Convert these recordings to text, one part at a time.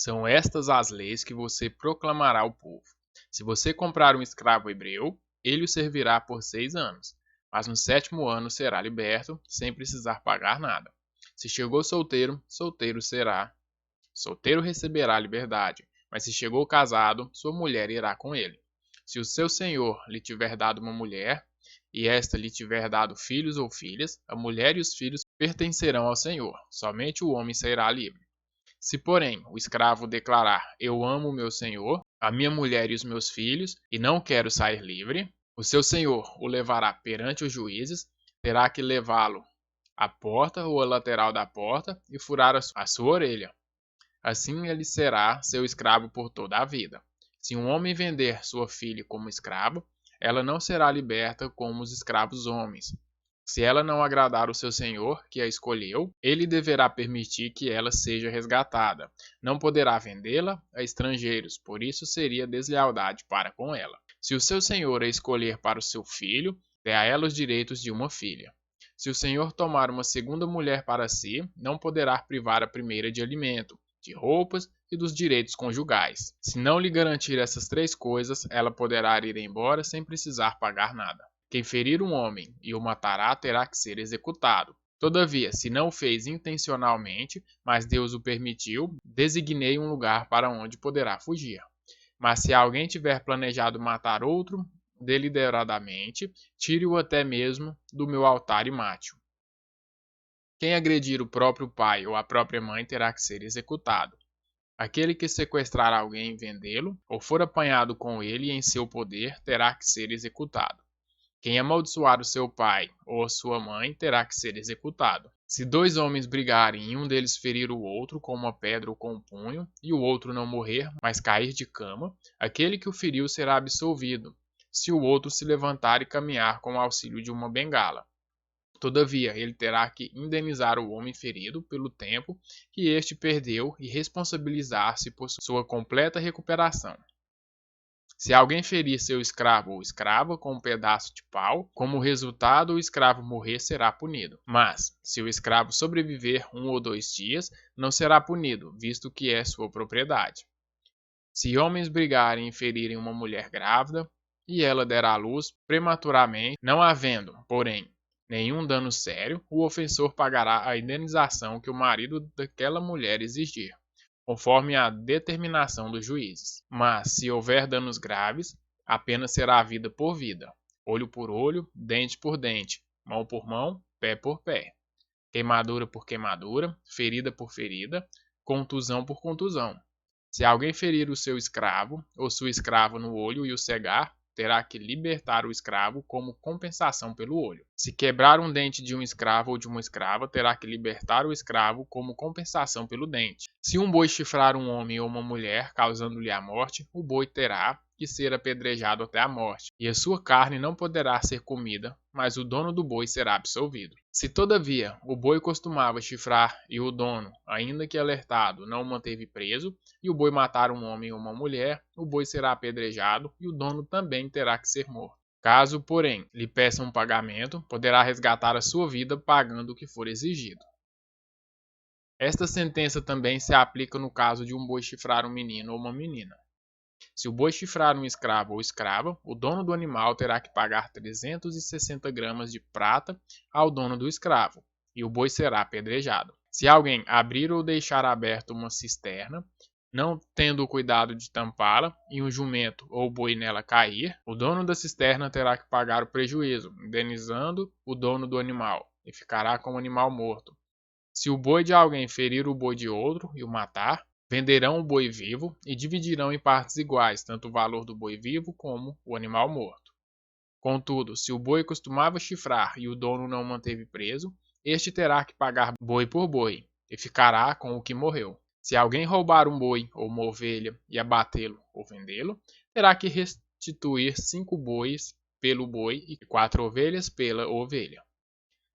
São estas as leis que você proclamará ao povo. Se você comprar um escravo hebreu, ele o servirá por 6 anos, mas no 7º ano será liberto, sem precisar pagar nada. Se chegou solteiro, solteiro receberá liberdade, mas se chegou casado, sua mulher irá com ele. Se o seu senhor lhe tiver dado uma mulher, e esta lhe tiver dado filhos ou filhas, a mulher e os filhos pertencerão ao senhor, somente o homem sairá livre. Se, porém, o escravo declarar: eu amo o meu senhor, a minha mulher e os meus filhos, e não quero sair livre, o seu senhor o levará perante os juízes, terá que levá-lo à porta ou à lateral da porta e furar a sua orelha. Assim ele será seu escravo por toda a vida. Se um homem vender sua filha como escravo, ela não será liberta como os escravos homens. Se ela não agradar o seu senhor, que a escolheu, ele deverá permitir que ela seja resgatada. Não poderá vendê-la a estrangeiros, por isso seria deslealdade para com ela. Se o seu senhor a escolher para o seu filho, dê a ela os direitos de uma filha. Se o senhor tomar uma segunda mulher para si, não poderá privar a primeira de alimento, de roupas e dos direitos conjugais. Se não lhe garantir essas 3 coisas, ela poderá ir embora sem precisar pagar nada. Quem ferir um homem e o matará terá que ser executado. Todavia, se não o fez intencionalmente, mas Deus o permitiu, designei um lugar para onde poderá fugir. Mas se alguém tiver planejado matar outro deliberadamente, tire-o até mesmo do meu altar e mate-o. Quem agredir o próprio pai ou a própria mãe terá que ser executado. Aquele que sequestrar alguém e vendê-lo, ou for apanhado com ele em seu poder, terá que ser executado. Quem amaldiçoar o seu pai ou a sua mãe terá que ser executado. Se 2 homens brigarem e um deles ferir o outro com uma pedra ou com um punho, e o outro não morrer, mas cair de cama, aquele que o feriu será absolvido, se o outro se levantar e caminhar com o auxílio de uma bengala. Todavia, ele terá que indenizar o homem ferido pelo tempo que este perdeu e responsabilizar-se por sua completa recuperação. Se alguém ferir seu escravo ou escrava com um pedaço de pau, como resultado o escravo morrer será punido. Mas, se o escravo sobreviver 1 ou 2 dias, não será punido, visto que é sua propriedade. Se homens brigarem e ferirem uma mulher grávida, e ela der à luz prematuramente, não havendo, porém, nenhum dano sério, o ofensor pagará a indenização que o marido daquela mulher exigir, conforme a determinação dos juízes. Mas, se houver danos graves, a pena será vida por vida, olho por olho, dente por dente, mão por mão, pé por pé, queimadura por queimadura, ferida por ferida, contusão por contusão. Se alguém ferir o seu escravo ou sua escrava no olho e o cegar, terá que libertar o escravo como compensação pelo olho. Se quebrar um dente de um escravo ou de uma escrava, terá que libertar o escravo como compensação pelo dente. Se um boi chifrar um homem ou uma mulher, causando-lhe a morte, o boi terá que ser apedrejado até a morte, e a sua carne não poderá ser comida, mas o dono do boi será absolvido. Se, todavia, o boi costumava chifrar e o dono, ainda que alertado, não o manteve preso, e o boi matar um homem ou uma mulher, o boi será apedrejado e o dono também terá que ser morto. Caso, porém, lhe peça um pagamento, poderá resgatar a sua vida pagando o que for exigido. Esta sentença também se aplica no caso de um boi chifrar um menino ou uma menina. Se o boi chifrar um escravo ou escrava, o dono do animal terá que pagar 360 gramas de prata ao dono do escravo, e o boi será apedrejado. Se alguém abrir ou deixar aberta uma cisterna, não tendo o cuidado de tampá-la, e um jumento ou boi nela cair, o dono da cisterna terá que pagar o prejuízo, indenizando o dono do animal, e ficará com o animal morto. Se o boi de alguém ferir o boi de outro e o matar, venderão o boi vivo e dividirão em partes iguais, tanto o valor do boi vivo como o animal morto. Contudo, se o boi costumava chifrar e o dono não o manteve preso, este terá que pagar boi por boi, e ficará com o que morreu. Se alguém roubar um boi ou uma ovelha e abatê-lo ou vendê-lo, terá que restituir 5 bois pelo boi e 4 ovelhas pela ovelha.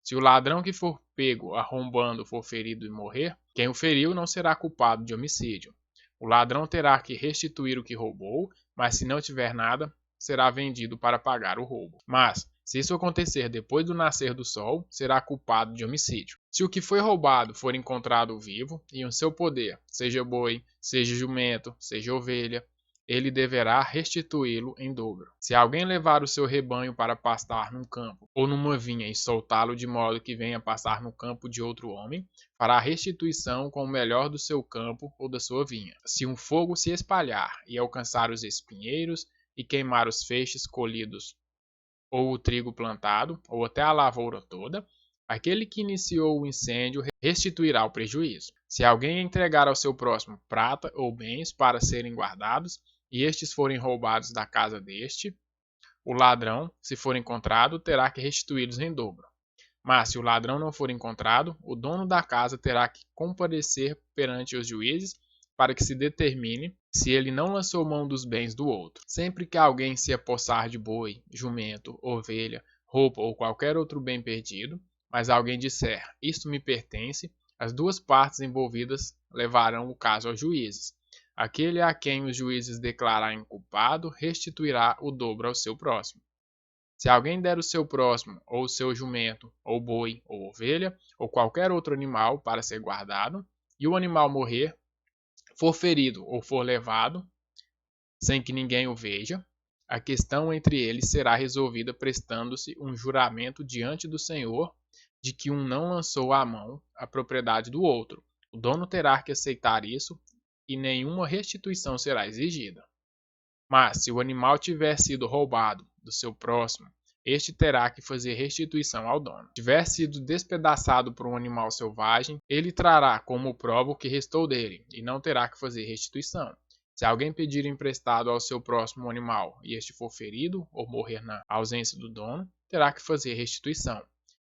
Se o ladrão que for pego arrombando for ferido e morrer, quem o feriu não será culpado de homicídio. O ladrão terá que restituir o que roubou, mas se não tiver nada, será vendido para pagar o roubo. Mas, Se isso acontecer depois do nascer do sol, será culpado de homicídio. Se o que foi roubado for encontrado vivo e em seu poder, seja boi, seja jumento, seja ovelha, ele deverá restituí-lo em dobro. Se alguém levar o seu rebanho para pastar num campo ou numa vinha e soltá-lo de modo que venha passar no campo de outro homem, fará restituição com o melhor do seu campo ou da sua vinha. Se um fogo se espalhar e alcançar os espinheiros e queimar os feixes colhidos ou o trigo plantado, ou até a lavoura toda, aquele que iniciou o incêndio restituirá o prejuízo. Se alguém entregar ao seu próximo prata ou bens para serem guardados, e estes forem roubados da casa deste, o ladrão, se for encontrado, terá que restituí-los em dobro. Mas se o ladrão não for encontrado, o dono da casa terá que comparecer perante os juízes para que se determine se ele não lançou mão dos bens do outro. Sempre que alguém se apossar de boi, jumento, ovelha, roupa ou qualquer outro bem perdido, mas alguém disser, isto me pertence, as duas partes envolvidas levarão o caso aos juízes. Aquele a quem os juízes declararem culpado restituirá o dobro ao seu próximo. Se alguém der o seu próximo, ou o seu jumento, ou boi, ou ovelha, ou qualquer outro animal para ser guardado, e o animal morrer, for ferido ou for levado, sem que ninguém o veja, a questão entre eles será resolvida prestando-se um juramento diante do Senhor de que um não lançou à mão a propriedade do outro. O dono terá que aceitar isso e nenhuma restituição será exigida. Mas, se o animal tiver sido roubado do seu próximo, este terá que fazer restituição ao dono. Se tiver sido despedaçado por um animal selvagem, ele trará como prova o que restou dele, e não terá que fazer restituição. Se alguém pedir emprestado ao seu próximo animal e este for ferido ou morrer na ausência do dono, terá que fazer restituição.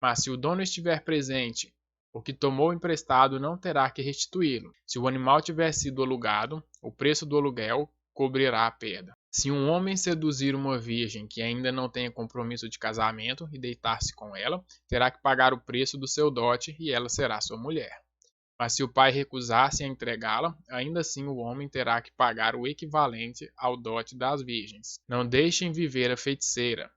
Mas se o dono estiver presente, o que tomou emprestado não terá que restituí-lo. Se o animal tiver sido alugado, o preço do aluguel cobrirá a perda. Se um homem seduzir uma virgem que ainda não tenha compromisso de casamento e deitar-se com ela, terá que pagar o preço do seu dote e ela será sua mulher. Mas se o pai recusar-se a entregá-la, ainda assim o homem terá que pagar o equivalente ao dote das virgens. Não deixem viver a feiticeira.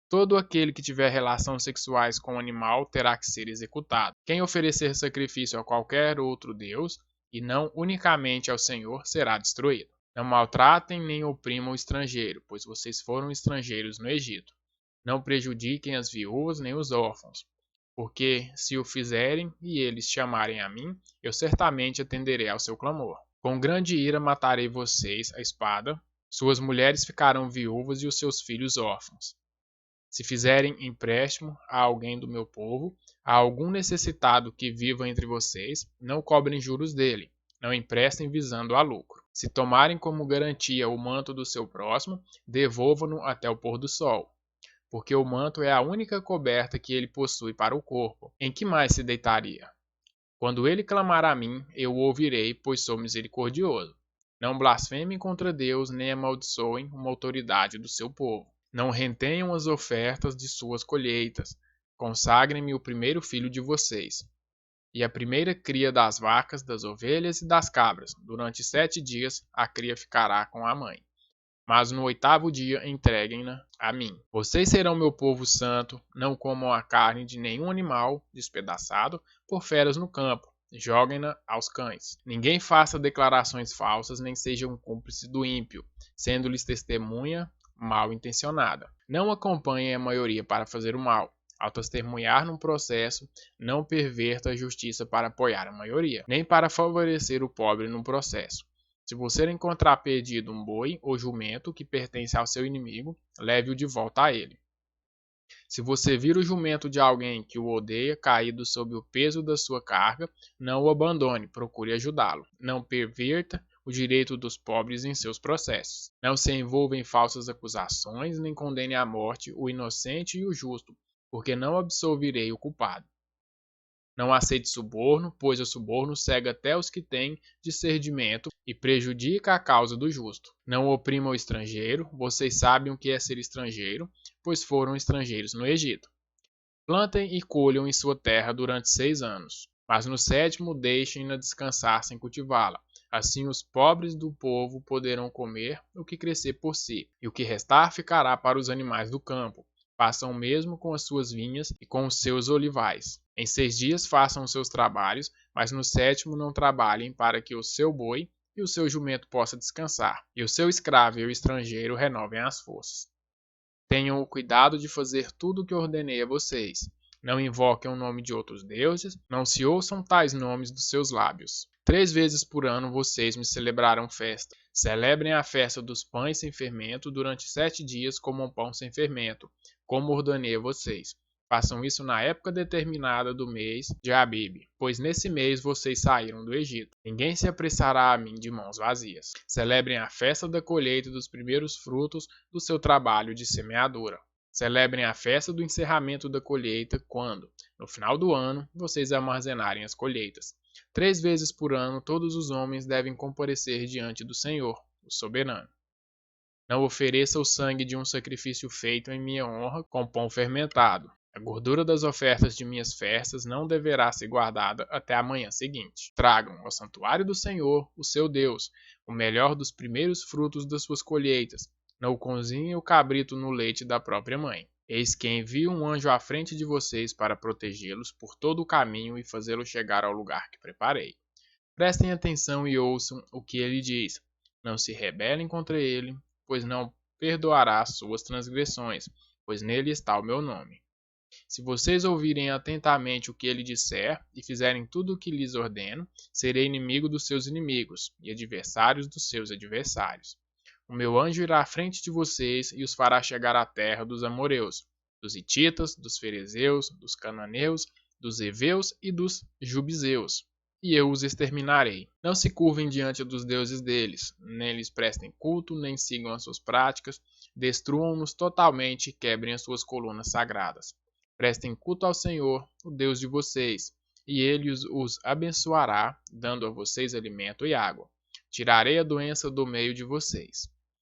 Todo aquele que tiver relações sexuais com o animal terá que ser executado. Quem oferecer sacrifício a qualquer outro deus, e não unicamente ao Senhor, será destruído. Não maltratem nem oprimam o estrangeiro, pois vocês foram estrangeiros no Egito. Não prejudiquem as viúvas nem os órfãos, porque se o fizerem e eles chamarem a mim, eu certamente atenderei ao seu clamor. Com grande ira matarei vocês à espada, suas mulheres ficarão viúvas e os seus filhos órfãos. Se fizerem empréstimo a alguém do meu povo, a algum necessitado que viva entre vocês, não cobrem juros dele, não emprestem visando a lucro. Se tomarem como garantia o manto do seu próximo, devolvam-no até o pôr do sol, porque o manto é a única coberta que ele possui para o corpo. Em que mais se deitaria? Quando ele clamar a mim, eu o ouvirei, pois sou misericordioso. Não blasfemem contra Deus, nem amaldiçoem uma autoridade do seu povo. Não retenham as ofertas de suas colheitas. Consagrem-me o primeiro filho de vocês, e a primeira cria das vacas, das ovelhas e das cabras. Durante 7 dias a cria ficará com a mãe. Mas no 8º dia entreguem-na a mim. Vocês serão meu povo santo, não comam a carne de nenhum animal despedaçado por feras no campo. Joguem-na aos cães. Ninguém faça declarações falsas, nem seja um cúmplice do ímpio, sendo-lhes testemunha mal intencionada. Não acompanhem a maioria para fazer o mal. Ao testemunhar num processo, não perverta a justiça para apoiar a maioria, nem para favorecer o pobre num processo. Se você encontrar perdido um boi ou jumento que pertence ao seu inimigo, leve-o de volta a ele. Se você vir o jumento de alguém que o odeia caído sob o peso da sua carga, não o abandone, procure ajudá-lo. Não perverta o direito dos pobres em seus processos. Não se envolva em falsas acusações, nem condene à morte o inocente e o justo, porque não absolverei o culpado. Não aceite suborno, pois o suborno cega até os que têm discernimento e prejudica a causa do justo. Não oprima o estrangeiro, vocês sabem o que é ser estrangeiro, pois foram estrangeiros no Egito. Plantem e colham em sua terra durante 6 anos, mas no 7º deixem-na descansar sem cultivá-la. Assim os pobres do povo poderão comer o que crescer por si, e o que restar ficará para os animais do campo. Façam o mesmo com as suas vinhas e com os seus olivais. Em 6 dias façam os seus trabalhos, mas no sétimo não trabalhem, para que o seu boi e o seu jumento possa descansar, e o seu escravo e o estrangeiro renovem as forças. Tenham o cuidado de fazer tudo o que ordenei a vocês. Não invoquem o nome de outros deuses, não se ouçam tais nomes dos seus lábios. 3 vezes por ano vocês me celebrarão festa. Celebrem a festa dos pães sem fermento. Durante 7 dias comam pão sem fermento, como ordenei a vocês. Façam isso na época determinada do mês de Abibe, pois nesse mês vocês saíram do Egito. Ninguém se apressará a mim de mãos vazias. Celebrem a festa da colheita dos primeiros frutos do seu trabalho de semeadura. Celebrem a festa do encerramento da colheita quando, no final do ano, vocês armazenarem as colheitas. 3 vezes por ano todos os homens devem comparecer diante do Senhor, o soberano. Não ofereça o sangue de um sacrifício feito em minha honra com pão fermentado. A gordura das ofertas de minhas festas não deverá ser guardada até a manhã seguinte. Tragam ao santuário do Senhor, o seu Deus, o melhor dos primeiros frutos das suas colheitas. Não cozinhem o cabrito no leite da própria mãe. Eis que envio um anjo à frente de vocês para protegê-los por todo o caminho e fazê-los chegar ao lugar que preparei. Prestem atenção e ouçam o que ele diz. Não se rebelem contra ele, pois não perdoará suas transgressões, pois nele está o meu nome. Se vocês ouvirem atentamente o que ele disser e fizerem tudo o que lhes ordeno, serei inimigo dos seus inimigos e adversários dos seus adversários. O meu anjo irá à frente de vocês e os fará chegar à terra dos amoreus, dos hititas, dos ferezeus, dos cananeus, dos heveus e dos jubizeus, e eu os exterminarei. Não se curvem diante dos deuses deles, nem lhes prestem culto, nem sigam as suas práticas, destruam-nos totalmente e quebrem as suas colunas sagradas. Prestem culto ao Senhor, o Deus de vocês, e ele os abençoará, dando a vocês alimento e água. Tirarei a doença do meio de vocês.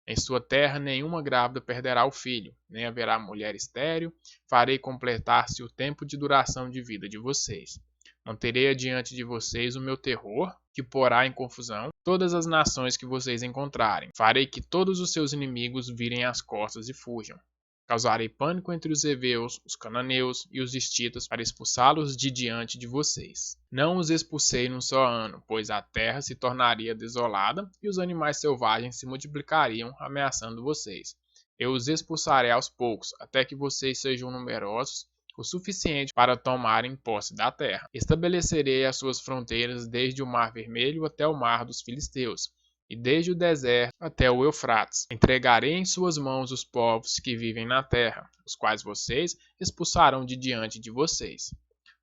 Em sua terra nenhuma grávida perderá o filho, nem haverá mulher estéril. Farei completar-se o tempo de duração de vida de vocês. Manterei adiante de vocês o meu terror, que porá em confusão todas as nações que vocês encontrarem. Farei que todos os seus inimigos virem as costas e fujam. Causarei pânico entre os heveus, os cananeus e os hititas para expulsá-los de diante de vocês. Não os expulsei num só ano, pois a terra se tornaria desolada e os animais selvagens se multiplicariam, ameaçando vocês. Eu os expulsarei aos poucos, até que vocês sejam numerosos o suficiente para tomarem posse da terra. Estabelecerei as suas fronteiras desde o Mar Vermelho até o Mar dos Filisteus, e desde o deserto até o Eufrates. Entregarei em suas mãos os povos que vivem na terra, os quais vocês expulsarão de diante de vocês.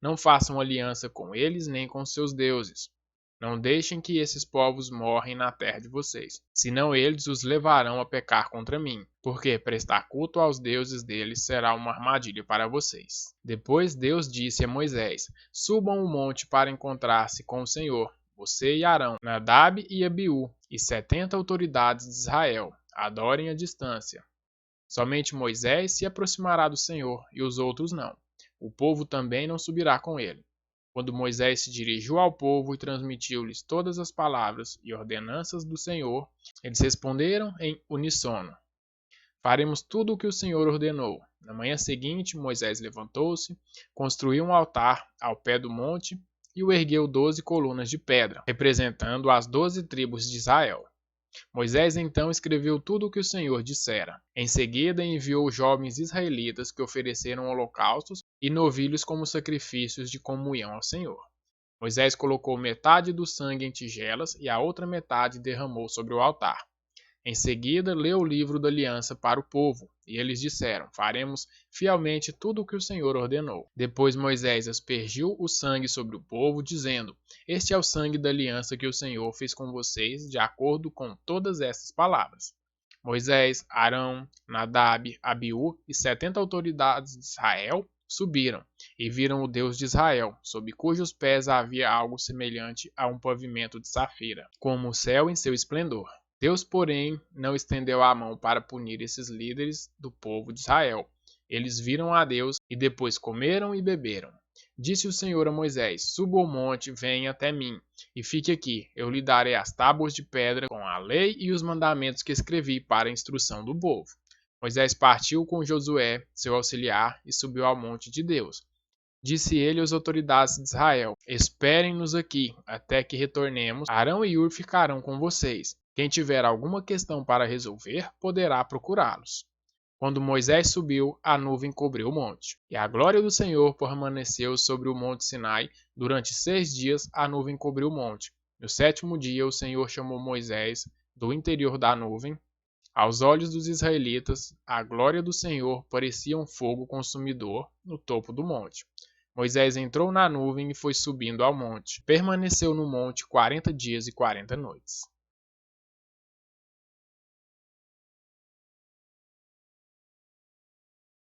Não façam aliança com eles nem com seus deuses. Não deixem que esses povos morrem na terra de vocês, senão eles os levarão a pecar contra mim, porque prestar culto aos deuses deles será uma armadilha para vocês. Depois Deus disse a Moisés: Subam o monte para encontrar-se com o Senhor, você e Arão, Nadab e Abiú, e 70 autoridades de Israel. Adorem à distância. Somente Moisés se aproximará do Senhor, e os outros não. O povo também não subirá com ele. Quando Moisés se dirigiu ao povo e transmitiu-lhes todas as palavras e ordenanças do Senhor, eles responderam em uníssono: Faremos tudo o que o Senhor ordenou. Na manhã seguinte, Moisés levantou-se, construiu um altar ao pé do monte e o ergueu 12 colunas de pedra, representando as 12 tribos de Israel. Moisés então escreveu tudo o que o Senhor dissera. Em seguida enviou jovens israelitas que ofereceram holocaustos e novilhos como sacrifícios de comunhão ao Senhor. Moisés colocou metade do sangue em tigelas e a outra metade derramou sobre o altar. Em seguida, leu o livro da aliança para o povo, e eles disseram: Faremos fielmente tudo o que o Senhor ordenou. Depois Moisés aspergiu o sangue sobre o povo, dizendo: Este é o sangue da aliança que o Senhor fez com vocês, de acordo com todas essas palavras. Moisés, Arão, Nadab, Abiú e 70 autoridades de Israel subiram e viram o Deus de Israel, sob cujos pés havia algo semelhante a um pavimento de safira, como o céu em seu esplendor. Deus, porém, não estendeu a mão para punir esses líderes do povo de Israel. Eles viram a Deus e depois comeram e beberam. Disse o Senhor a Moisés: Suba ao monte, venha até mim, e fique aqui. Eu lhe darei as tábuas de pedra com a lei e os mandamentos que escrevi para a instrução do povo. Moisés partiu com Josué, seu auxiliar, e subiu ao monte de Deus. Disse ele às autoridades de Israel: Esperem-nos aqui, até que retornemos. Arão e Hur ficarão com vocês. Quem tiver alguma questão para resolver, poderá procurá-los. Quando Moisés subiu, a nuvem cobriu o monte. E a glória do Senhor permaneceu sobre o monte Sinai. Durante 6 dias, a nuvem cobriu o monte. No 7º dia, o Senhor chamou Moisés do interior da nuvem. Aos olhos dos israelitas, a glória do Senhor parecia um fogo consumidor no topo do monte. Moisés entrou na nuvem e foi subindo ao monte. Permaneceu no monte 40 dias e 40 noites.